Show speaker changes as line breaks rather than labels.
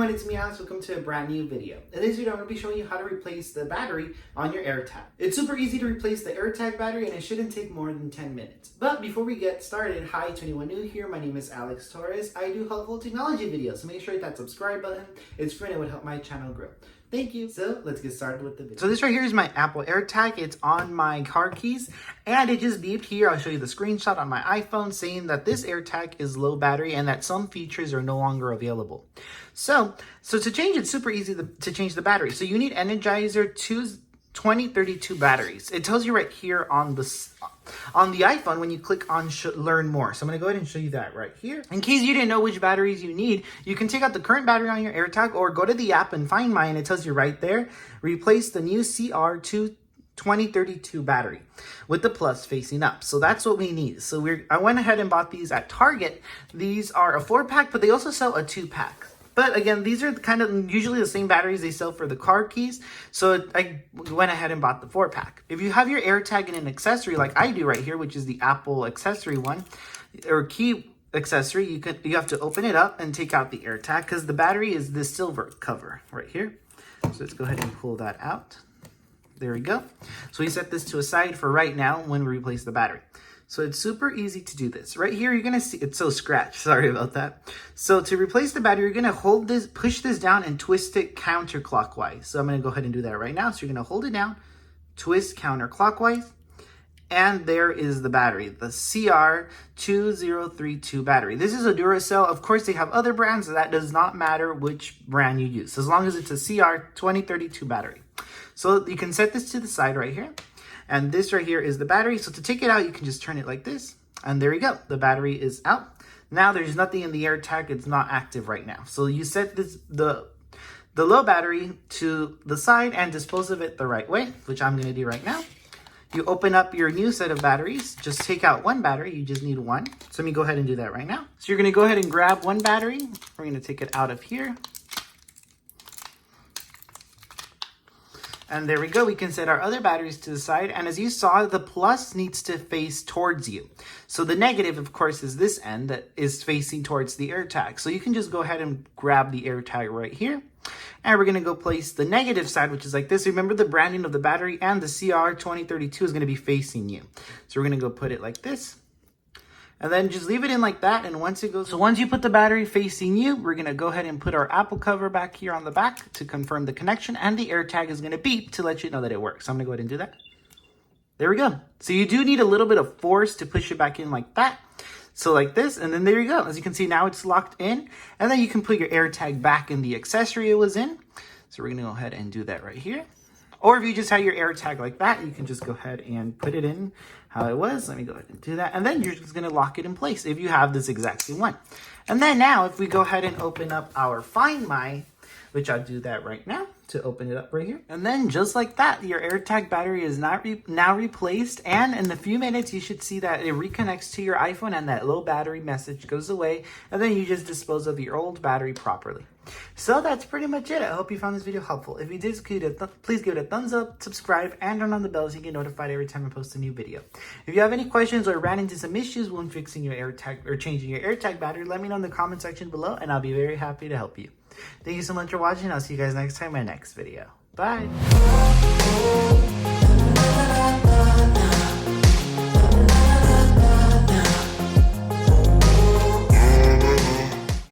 everyone, it's me Alex. Welcome to a brand new video. In this video I'm going to be showing you how to replace the battery on your AirTag. It's super easy to replace the AirTag battery and it shouldn't take more than 10 minutes. But before we get started, hi to anyone new here, my name is Alex Torres. I do helpful technology videos, so make sure to hit that subscribe button. It's free and it would help my channel grow. Thank you. So let's get started with the video. So this right here is my Apple AirTag. It's on my car keys and it just beeped here. I'll show you the screenshot on my iPhone saying that this AirTag is low battery and that some features are no longer available. So to change, it's super easy to change the battery. So you need Energizer 2032 batteries. It tells you right here on the iPhone when you click on learn more. So I'm going to go ahead and show you that right here. In case you didn't know which batteries you need, you can take out the current battery on your AirTag or go to the app and find mine. It tells you right there, replace the new CR2032 battery with the plus facing up. So that's what we need. So I went ahead and bought these at Target. These are a 4-pack, but they also sell a 2-pack. But again, these are kind of usually the same batteries they sell for the car keys. So I went ahead and bought the 4-pack. If you have your AirTag in an accessory like I do right here, which is the Apple accessory one, or key accessory, you have to open it up and take out the AirTag because the battery is this silver cover right here. So let's go ahead and pull that out. There we go. So we set this to a side for right now when we replace the battery. So it's super easy to do this. Right here, you're gonna see, it's so scratched, sorry about that. So to replace the battery, you're gonna hold this, push this down and twist it counterclockwise. So I'm gonna go ahead and do that right now. So you're gonna hold it down, twist counterclockwise, and there is the battery, the CR2032 battery. This is a Duracell. Of course, they have other brands, so that does not matter which brand you use, as long as it's a CR2032 battery. So you can set this to the side right here. And this right here is the battery. So to take it out, you can just turn it like this. And there you go. The battery is out. Now there's nothing in the AirTag. It's not active right now. So you set the low battery to the side and dispose of it the right way, which I'm going to do right now. You open up your new set of batteries. Just take out one battery. You just need one. So let me go ahead and do that right now. So you're going to go ahead and grab one battery. We're going to take it out of here. And there we go. We can set our other batteries to the side. And as you saw, the plus needs to face towards you. So the negative, of course, is this end that is facing towards the AirTag. So you can just go ahead and grab the AirTag right here. And we're going to go place the negative side, which is like this. Remember the branding of the battery and the CR2032 is going to be facing you. So we're going to go put it like this. And then just leave it in like that. And once you put the battery facing you, we're going to go ahead and put our Apple cover back here on the back to confirm the connection. And the AirTag is going to beep to let you know that it works. So I'm going to go ahead and do that. There we go. So you do need a little bit of force to push it back in like that. So like this, and then there you go. As you can see, now it's locked in. And then you can put your AirTag back in the accessory it was in. So we're going to go ahead and do that right here. Or if you just have your AirTag like that, you can just go ahead and put it in how it was. Let me go ahead and do that. And then you're just going to lock it in place if you have this exact same one. And then now if we go ahead and open up our Find My, which I'll do that right now to open it up right here. And then just like that, your AirTag battery is now replaced. And in a few minutes, you should see that it reconnects to your iPhone and that low battery message goes away. And then you just dispose of your old battery properly. So that's pretty much it. I hope you found this video helpful. If you did, please give it a thumbs up, subscribe, and turn on the bell so you get notified every time I post a new video. If you have any questions or ran into some issues when fixing your AirTag or changing your AirTag battery, let me know in the comment section below and I'll be very happy to help you. Thank you so much for watching. I'll see you guys next time in my next video. Bye!